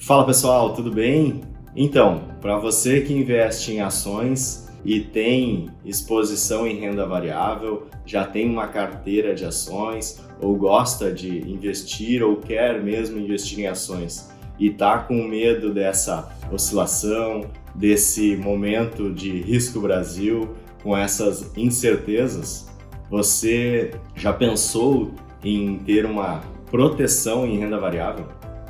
Fala pessoal, tudo bem? Então, para você que investe em ações e tem exposição em renda variável, já tem uma carteira de ações ou gosta de investir ou quer mesmo investir em ações e está com medo dessa oscilação, desse momento de risco Brasil, com essas incertezas, você já pensou em ter uma proteção em renda variável?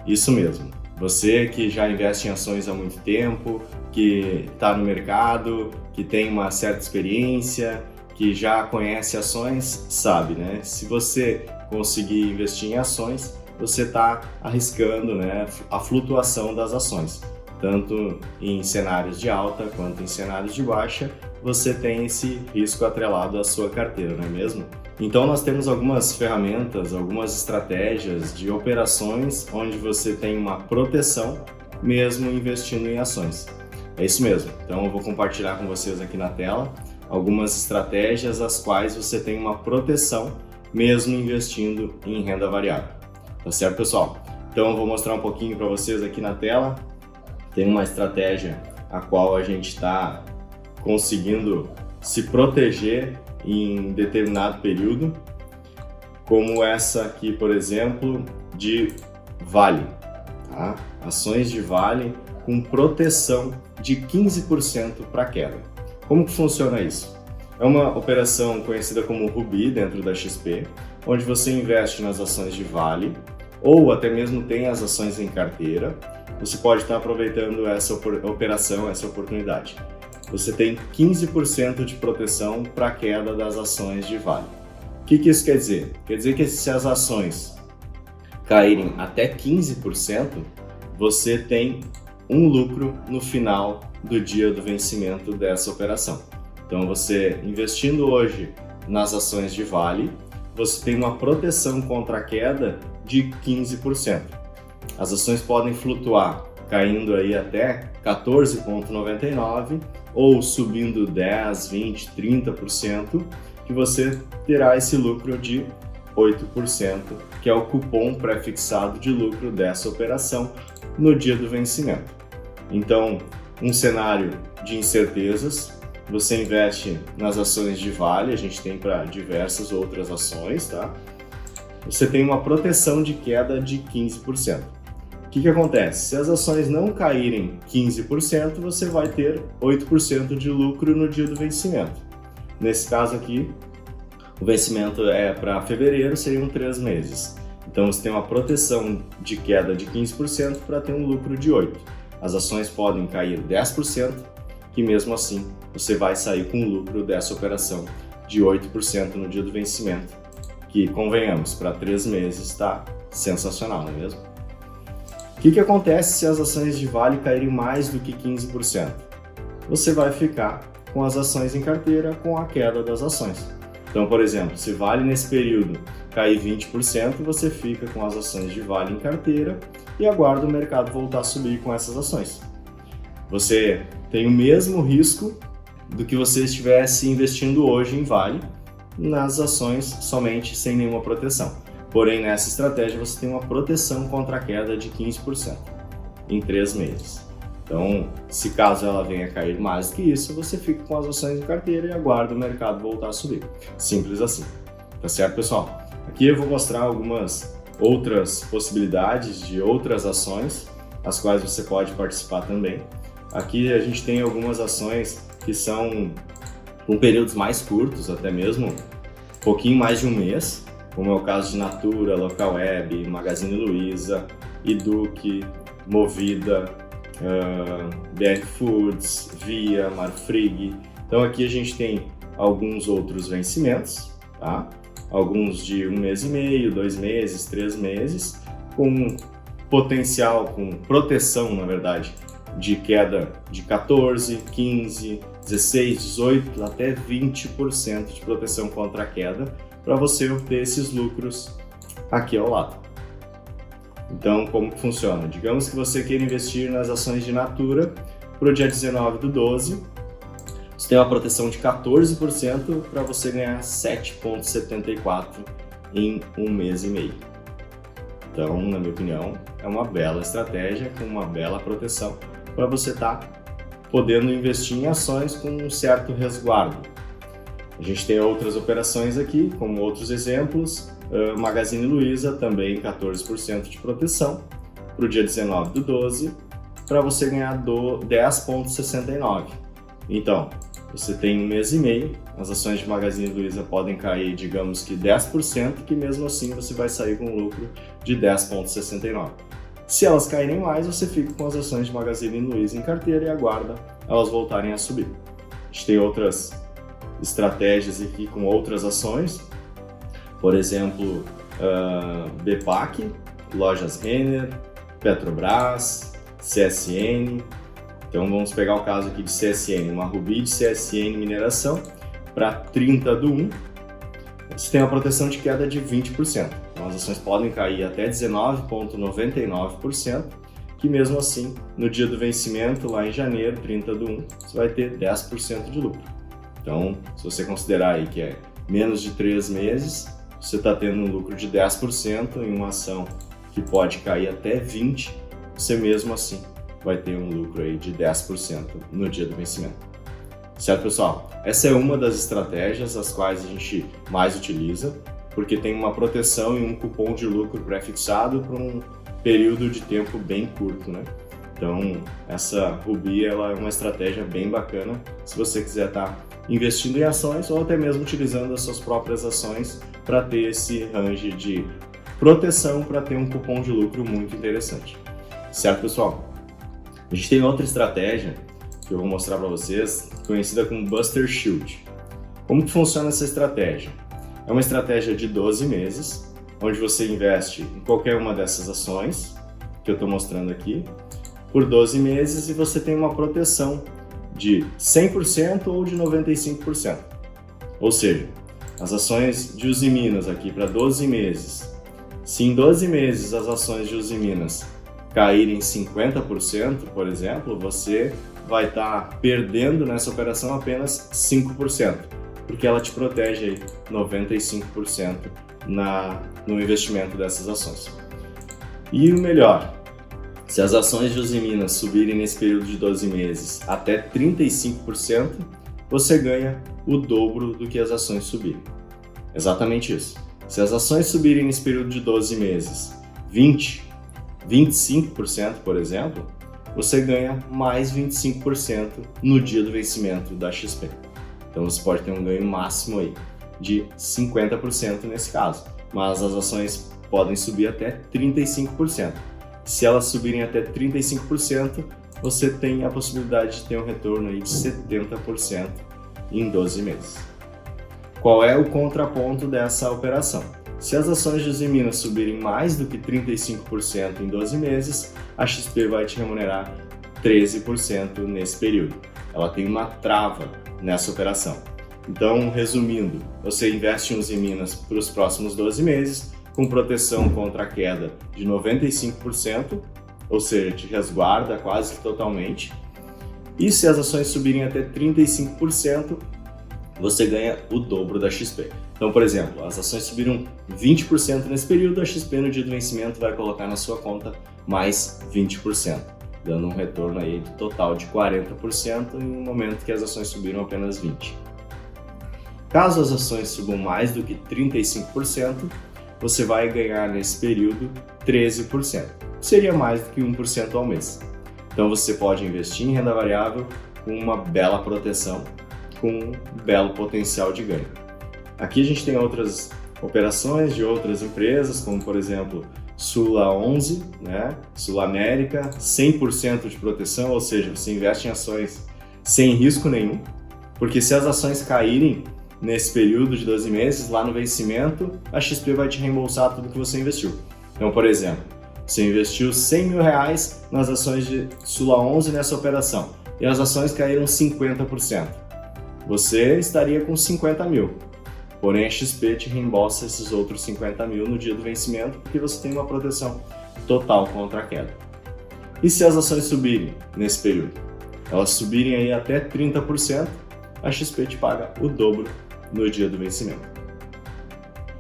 Isso mesmo. Você que já investe em ações há muito tempo, que está no mercado, que tem uma certa experiência, que já conhece ações, sabe, né? Se você conseguir investir em ações, você está arriscando, né, a flutuação das ações. Tanto em cenários de alta quanto em cenários de baixa, você tem esse risco atrelado à sua carteira, não é mesmo? Então nós temos algumas ferramentas, algumas estratégias de operações onde você tem uma proteção mesmo investindo em ações. É isso mesmo. Então eu vou compartilhar com vocês aqui na tela algumas estratégias as quais você tem uma proteção mesmo investindo em renda variável. Tá certo, pessoal? Então eu vou mostrar um pouquinho para vocês aqui na tela. Tem uma estratégia a qual a gente está conseguindo se proteger em determinado período, como essa aqui, por exemplo, de Vale, tá? Ações de Vale com proteção de 15% para queda. Como que funciona isso? É uma operação conhecida como Rubi dentro da XP, onde você investe nas ações de Vale ou até mesmo tem as ações em carteira. Você pode estar aproveitando essa operação, essa oportunidade. Você tem 15% de proteção para a queda das ações de Vale. O que isso quer dizer? Quer dizer que se as ações caírem até 15%, você tem um lucro no final do dia do vencimento dessa operação. Então você investindo hoje nas ações de Vale, você tem uma proteção contra a queda de 15%. As ações podem flutuar caindo aí até 14,99 ou subindo 10, 20, 30%, que você terá esse lucro de 8%, que é o cupom pré-fixado de lucro dessa operação no dia do vencimento. Então, um cenário de incertezas, você investe nas ações de Vale, a gente tem para diversas outras ações, tá? Você tem uma proteção de queda de 15%. O que acontece? Se as ações não caírem 15%, você vai ter 8% de lucro no dia do vencimento. Nesse caso aqui, o vencimento é para fevereiro, seriam 3 meses. Então você tem uma proteção de queda de 15% para ter um lucro de 8%. As ações podem cair 10%, que mesmo assim você vai sair com o lucro dessa operação de 8% no dia do vencimento, que convenhamos, para 3 meses está sensacional, não é mesmo? O que acontece se as ações de Vale caírem mais do que 15%? Você vai ficar com as ações em carteira com a queda das ações. Então, por exemplo, se Vale nesse período cair 20%, você fica com as ações de Vale em carteira e aguarda o mercado voltar a subir com essas ações. Você tem o mesmo risco do que você estivesse investindo hoje em Vale nas ações somente sem nenhuma proteção. Porém, nessa estratégia você tem uma proteção contra a queda de 15% em 3 meses. Então, se caso ela venha a cair mais do que isso, você fica com as ações em carteira e aguarda o mercado voltar a subir. Simples assim. Tá certo, pessoal? Aqui eu vou mostrar algumas outras possibilidades de outras ações, as quais você pode participar também. Aqui a gente tem algumas ações que são com períodos mais curtos, até mesmo um pouquinho mais de um mês, como é o caso de Natura, Localweb, Magazine Luiza, Eduque, Movida, BR Foods, Via, Marfrig. Então aqui a gente tem alguns outros vencimentos, tá? Alguns de 1 mês e meio, 2 meses, 3 meses, com potencial, com proteção, na verdade, de queda de 14, 15, 16, 18, até 20% de proteção contra a queda, para você obter esses lucros aqui ao lado. Então, como que funciona? Digamos que você queira investir nas ações de Natura para o dia 19/12, você tem uma proteção de 14% para você ganhar 7,74 em 1 mês e meio. Então, na minha opinião, é uma bela estratégia com uma bela proteção para você estar podendo investir em ações com um certo resguardo. A gente tem outras operações aqui, como outros exemplos. Magazine Luiza, também 14% de proteção para o dia 19/12, para você ganhar 10,69. Então, você tem 1 mês e meio, as ações de Magazine Luiza podem cair, digamos que 10%, que mesmo assim você vai sair com um lucro de 10,69. Se elas caírem mais, você fica com as ações de Magazine Luiza em carteira e aguarda elas voltarem a subir. A gente tem outras estratégias aqui com outras ações, por exemplo, BPAC, Lojas Renner, Petrobras, CSN. Então vamos pegar o caso aqui de CSN, uma Rubi de CSN Mineração para 30/1, você tem uma proteção de queda de 20%. Então as ações podem cair até 19,99%, que mesmo assim, no dia do vencimento, lá em janeiro, 30/1, você vai ter 10% de lucro. Então, se você considerar aí que é menos de 3 meses, você está tendo um lucro de 10% em uma ação que pode cair até 20%, você mesmo assim vai ter um lucro aí de 10% no dia do vencimento. Certo, pessoal? Essa é uma das estratégias as quais a gente mais utiliza, porque tem uma proteção e um cupom de lucro pré-fixado para um período de tempo bem curto, né? Então, essa Rubi ela é uma estratégia bem bacana se você quiser estar investindo em ações ou até mesmo utilizando as suas próprias ações para ter esse range de proteção, para ter um cupom de lucro muito interessante. Certo, pessoal? A gente tem outra estratégia que eu vou mostrar para vocês, conhecida como Buster Shield. Como que funciona essa estratégia? É uma estratégia de 12 meses, onde você investe em qualquer uma dessas ações que eu estou mostrando aqui, por 12 meses, e você tem uma proteção de 100% ou de 95%. Ou seja, as ações de Usiminas aqui para 12 meses, se em 12 meses as ações de Usiminas caírem 50%, por exemplo, você vai estar perdendo nessa operação apenas 5%, porque ela te protege aí 95% no investimento dessas ações. E o melhor, se as ações de Usiminas subirem nesse período de 12 meses até 35%, você ganha o dobro do que as ações subirem. Exatamente isso. Se as ações subirem nesse período de 12 meses 25%, por exemplo, você ganha mais 25% no dia do vencimento da XP. Então você pode ter um ganho máximo aí de 50% nesse caso, mas as ações podem subir até 35%. Se elas subirem até 35%, você tem a possibilidade de ter um retorno aí de 70% em 12 meses. Qual é o contraponto dessa operação? Se as ações de Usiminas subirem mais do que 35% em 12 meses, a XP vai te remunerar 13% nesse período. Ela tem uma trava nessa operação. Então, resumindo, você investe em Usiminas para os próximos 12 meses, com proteção contra a queda de 95%, ou seja, te resguarda quase que totalmente. E se as ações subirem até 35%, você ganha o dobro da XP. Então, por exemplo, as ações subiram 20% nesse período, a XP no dia do vencimento vai colocar na sua conta mais 20%, dando um retorno aí total de 40% em um momento que as ações subiram apenas 20%. Caso as ações subam mais do que 35%, você vai ganhar nesse período 13%, seria mais do que 1% ao mês. Então você pode investir em renda variável com uma bela proteção, com um belo potencial de ganho. Aqui a gente tem outras operações de outras empresas, como por exemplo Sula 11, Sul América, 100% de proteção, ou seja, você investe em ações sem risco nenhum, porque se as ações caírem nesse período de 12 meses, lá no vencimento, a XP vai te reembolsar tudo que você investiu. Então, por exemplo, você investiu R$100 mil nas ações de Sula 11 nessa operação e as ações caíram 50%. Você estaria com 50 mil, porém a XP te reembolsa esses outros 50 mil no dia do vencimento porque você tem uma proteção total contra a queda. E se as ações subirem nesse período? Elas subirem aí até 30%, a XP te paga o dobro no dia do vencimento.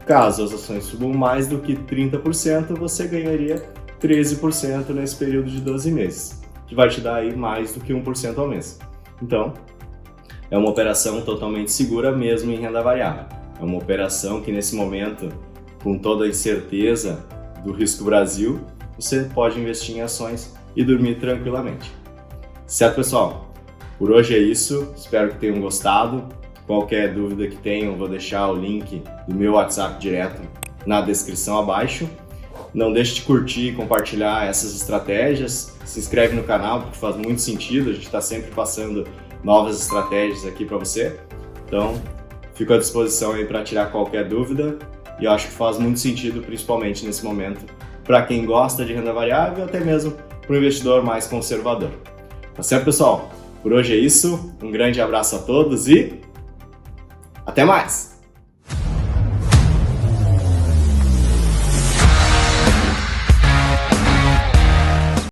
Caso as ações subam mais do que 30%, você ganharia 13% nesse período de 12 meses, que vai te dar aí mais do que 1% ao mês. Então, é uma operação totalmente segura mesmo em renda variável. É uma operação que nesse momento, com toda a incerteza do risco Brasil, você pode investir em ações e dormir tranquilamente. Certo, pessoal? Por hoje é isso, espero que tenham gostado. Qualquer dúvida que tenham, vou deixar o link do meu WhatsApp direto na descrição abaixo. Não deixe de curtir e compartilhar essas estratégias. Se inscreve no canal porque faz muito sentido, a gente está sempre passando novas estratégias aqui para você. Então, fico à disposição aí para tirar qualquer dúvida e eu acho que faz muito sentido, principalmente nesse momento, para quem gosta de renda variável e até mesmo para o investidor mais conservador. Tá certo, pessoal? Por hoje é isso. Um grande abraço a todos e até mais!